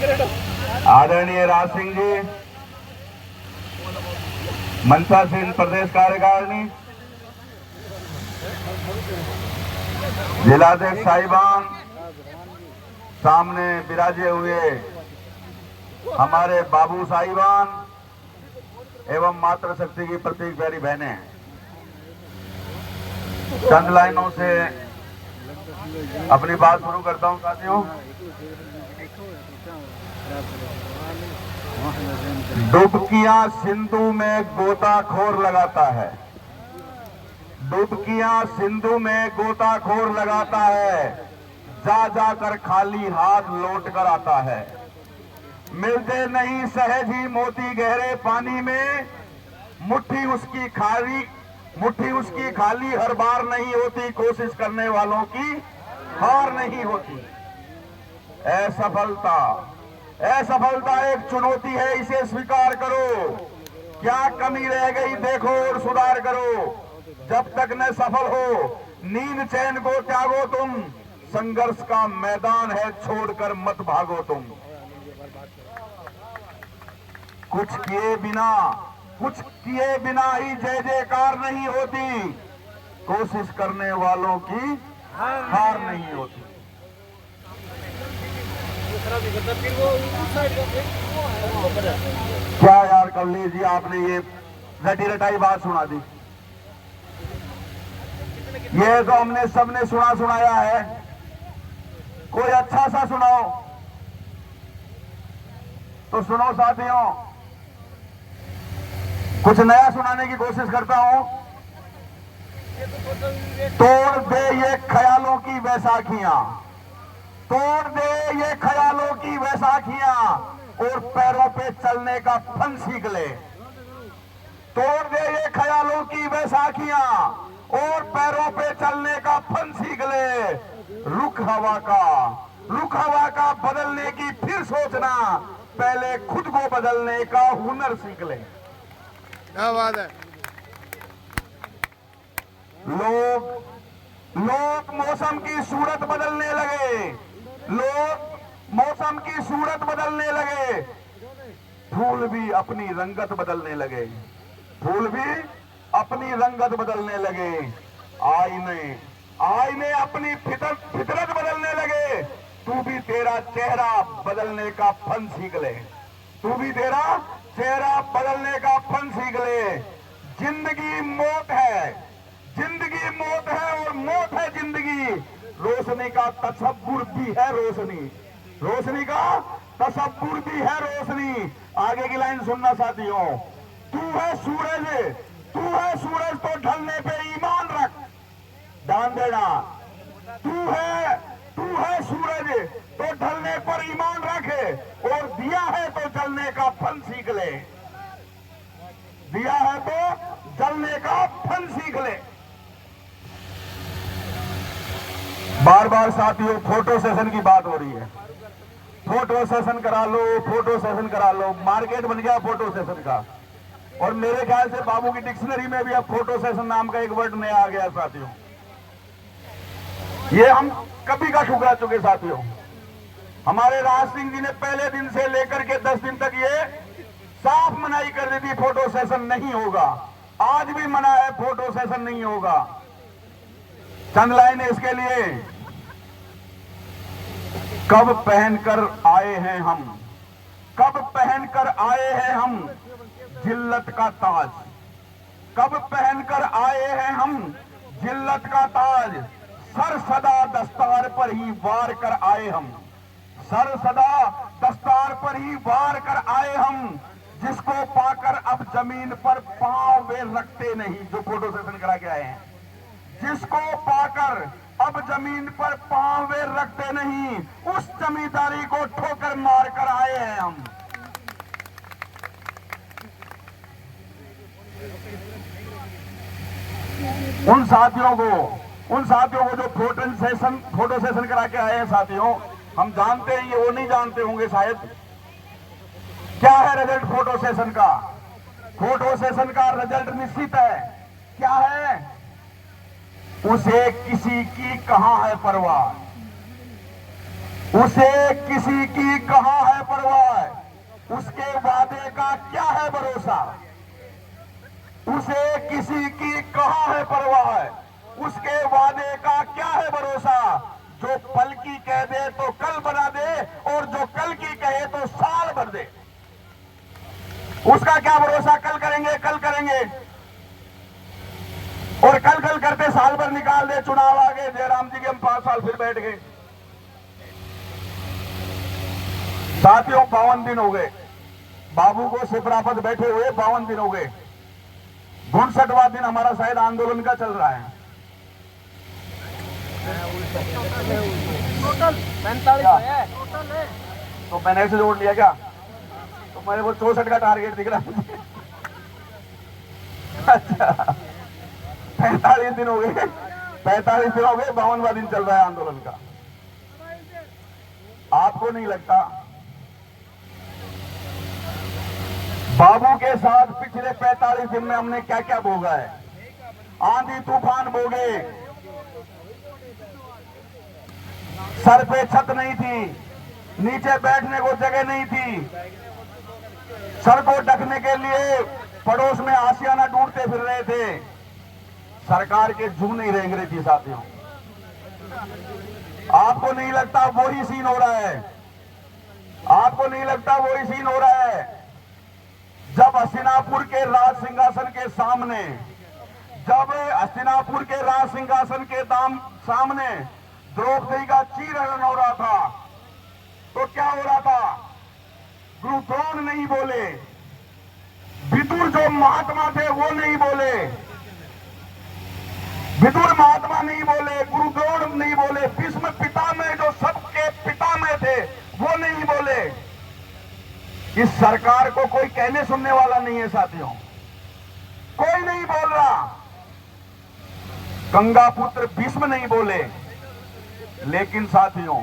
आदरणीय राज सिंह जी, मनसा सिंह प्रदेश कार्यकारिणी, जिलाध्यक्ष साहिबान, सामने विराजे हुए हमारे बाबू साहिबान एवं मातृशक्ति की प्रतीक प्यारी बहनें, चंद लाइनों से अपनी बात शुरू करता हूं साथियों। डुबकियां सिंधु में गोताखोर लगाता है, डुबकियां सिंधु में गोताखोर लगाता है, जा जाकर खाली हाथ लौट कर आता है। मिलते नहीं सहज ही मोती गहरे पानी में, मुट्ठी उसकी खाली हर बार नहीं होती, कोशिश करने वालों की हार नहीं होती। असफलता एक चुनौती है, इसे स्वीकार करो। क्या कमी रह गई देखो और सुधार करो। जब तक न सफल हो नींद चैन को त्यागो तुम, संघर्ष का मैदान है छोड़कर मत भागो तुम। कुछ किए बिना ही जय जयकार नहीं होती, कोशिश करने वालों की हार नहीं होती। क्या यार कमलेश जी, आपने ये रटी रटाई बात सुना दी। ये तो हमने सबने सुनाया है, कोई अच्छा सा सुनाओ तो सुनो साथियों। कुछ नया सुनाने की कोशिश करता हूं। तोड़ दे ये ख्यालों की बैसाखियां, तोड़ दे ये ख्यालों की बैसाखियां, और पैरों पे चलने का फन सीख ले। तोड़ दे ये ख्यालों की बैसाखियां, और पैरों पे चलने का फन सीख ले। रुख हवा का बदलने की फिर सोचना, पहले खुद को बदलने का हुनर सीख ले। क्या बात है। लोग मौसम की सूरत बदलने लगे, फूल भी अपनी रंगत बदलने लगे, आईने अपनी फितरत बदलने लगे। तू भी तेरा चेहरा बदलने का फन सीख ले, जिंदगी मौत है और मौत है जिंदगी। रोशनी का तसव्वुर भी है रोशनी। आगे की लाइन सुनना साथियों। तू है सूरज तो ढलने पे ईमान रख, ध्यान देना। तू है सूरज तो ढलने पर ईमान रखे, और दिया है तो जलने का फन सीख ले। बार बार साथियों फोटो सेशन की बात हो रही है। फोटो सेशन करा लो, मार्केट बन गया फोटो सेशन का। और मेरे ख्याल से बाबू की डिक्शनरी में भी अब फोटो सेशन नाम का एक वर्ड नया आ गया साथियों। ये हम कभी का ठुकरा चुके साथियों। हमारे राज सिंह जी ने पहले दिन से लेकर के 10 दिन तक ये साफ मनाही कर दी थी, फोटो सेशन नहीं होगा। आज भी मना है, फोटो सेशन नहीं होगा। चंद लाइनें इसके लिए। कब पहनकर आए हैं हम जिल्लत का ताज, सर सदा दस्तार पर ही वार कर आए हम, जिसको पाकर अब जमीन पर पांव वे रखते नहीं। जो फोटो सेशन करा के आए हैं, जिसको पाकर अब जमीन पर पांव वे रखते नहीं, उस जमींदारी को ठोकर मार कर आए हैं हम। उन साथियों को जो फोटो सेशन करा के आए हैं साथियों, हम जानते हैं, ये वो नहीं जानते होंगे शायद। क्या है रिजल्ट फोटो सेशन का? फोटो सेशन का रिजल्ट निश्चित है। क्या है? उसे किसी की कहां है परवाह, उसे किसी की कहां है परवाह, उसके वादे का क्या है भरोसा। उसे किसी की कहां है परवाह, उसके वादे का क्या है भरोसा। जो पल की कह दे तो कल बना दे, और जो कल की कहे तो साल भर दे। उसका क्या भरोसा, कल करेंगे कल करेंगे, और कल कल करते साल भर निकाल दे। चुनाव आ गए, जयराम जी के हम 5 साल फिर बैठ गए। साथियों 52 दिन हो गए बाबू को सिफरापद बैठे हुए, 52 दिन हो गए। 59वां दिन हमारा शायद आंदोलन का चल रहा है। टोटल 45 है। तो मैंने ऐसे जोड़ लिया क्या? तो मेरे को 64 का टारगेट दिख रहा है मुझे। अच्छा 45 दिन हो गए, 45 दिन हो गए, 52वां दिन चल रहा है आंदोलन का। आपको नहीं लगता बाबू के साथ पिछले 45 दिन में हमने क्या क्या भोगा है? आंधी तूफान भोगे, सर पे छत नहीं थी, नीचे बैठने को जगह नहीं थी, सर को ढकने के लिए पड़ोस में आशियाना ढूंढते फिर रहे थे। सरकार के जू नहीं रेंग रही थी साथियों। आपको नहीं लगता वही सीन हो रहा है? आपको नहीं लगता वही सीन हो रहा है? जब हस्तिनापुर के राज सिंहासन के सामने, जब हस्तिनापुर के राज सिंहासन के सामने द्रौपदी का चीरहरण हो रहा था, तो क्या हो रहा था? गुरु द्रोण नहीं बोले, विदुर जो महात्मा थे वो नहीं बोले, विदुर महात्मा नहीं बोले, गुरु द्रोण नहीं बोले, भीष्म पितामह जो सबके पितामह थे वो नहीं बोले। इस सरकार को कोई कहने सुनने वाला नहीं है साथियों, कोई नहीं बोल रहा। गंगा पुत्र भीष्म नहीं बोले। लेकिन साथियों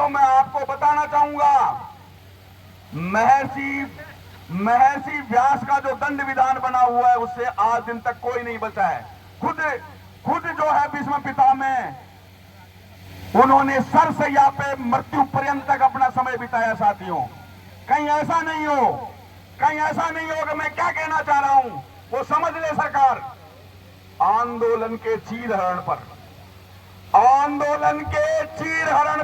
मैं आपको बताना चाहूंगा, महर्षि व्यास का जो दंड विधान बना हुआ है उससे आज दिन तक कोई नहीं बचा है। खुद जो है भीष्म पितामह, उन्होंने सरसैया पे मृत्यु पर्यंत तक अपना समय बिताया साथियों। कहीं ऐसा नहीं हो कि मैं क्या कहना चाह रहा हूं वो समझ ले सरकार। आंदोलन के चीरहरण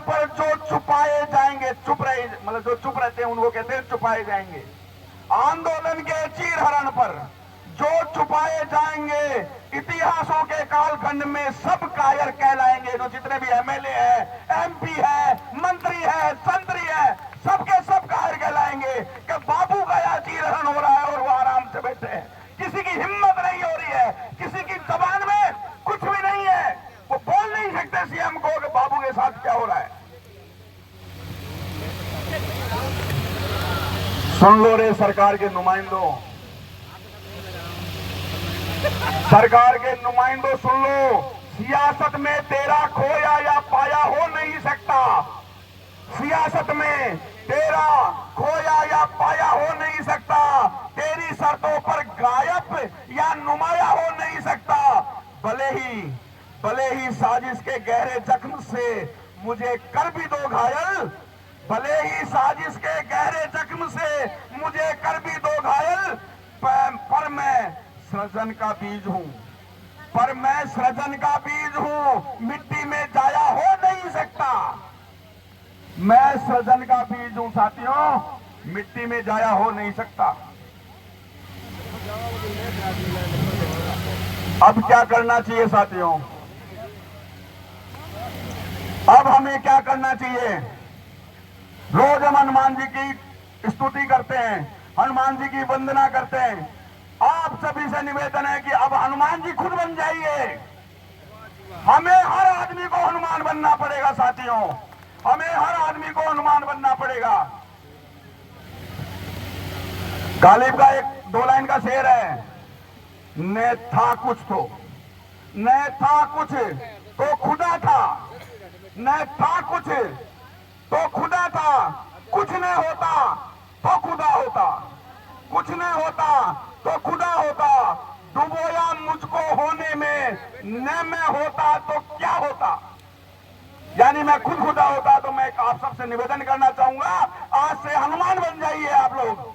पर जो छुपाए जाएंगे, चुप रहे, मतलब जो चुप रहते हैं उनको कहते हैं छुपाए जाएंगे। आंदोलन के चीरहरण पर जो छुपाए जाएंगे, इतिहासों के कालखंड में सब कायर कहलाएंगे। जो जितने भी एमएलए है, एमपी है, मंत्री है, संतरी है, सबके सब कायर कहलाएंगे कि बाबू का यहाँ चीरहरण हो रहा है और वो आराम से बैठे हैं। किसी की हिम्मत नहीं हो रही है, किसी की जबान में कुछ भी नहीं है, वो बोल नहीं सकते सीएम को कि बाबू के साथ क्या हो रहा है। सुन लो रे सरकार के नुमाइंदों, सुन लो। सियासत में तेरा खोया या पाया हो नहीं सकता। सियासत में तेरा खोया या पाया हो नहीं सकता। तेरी शर्तों पर गायब या नुमाया हो नहीं सकता। भले ही साजिश के गहरे जख्म से मुझे कर भी दो घायल, भले ही साजिश के गहरे जख्म से मुझे कर भी दो घायल, पर मैं सृजन का बीज हूं, मिट्टी में जाया हो नहीं सकता। मैं सृजन का बीज हूं साथियों, मिट्टी में जाया हो नहीं सकता। अब क्या करना चाहिए साथियों? अब हमें क्या करना चाहिए? रोज हम हनुमान जी की स्तुति करते हैं, हनुमान जी की वंदना करते हैं। आप सभी से निवेदन है कि अब हनुमान जी खुद बन जाइए। हमें हर आदमी को हनुमान बनना पड़ेगा साथियों, हमें हर आदमी को हनुमान बनना पड़ेगा। गालिब का एक 2 लाइन का शेर है, न था कुछ तो खुदा था, न था कुछ तो खुदा था, कुछ नहीं होता तो खुदा होता, कुछ नहीं होता तो खुदा होता। डुबोया मुझको होने में, न मैं होता तो क्या होता। यानी मैं खुद खुदा होता तो मैं आप सबसे निवेदन करना चाहूंगा, आज से हनुमान बन जाइए आप लोग।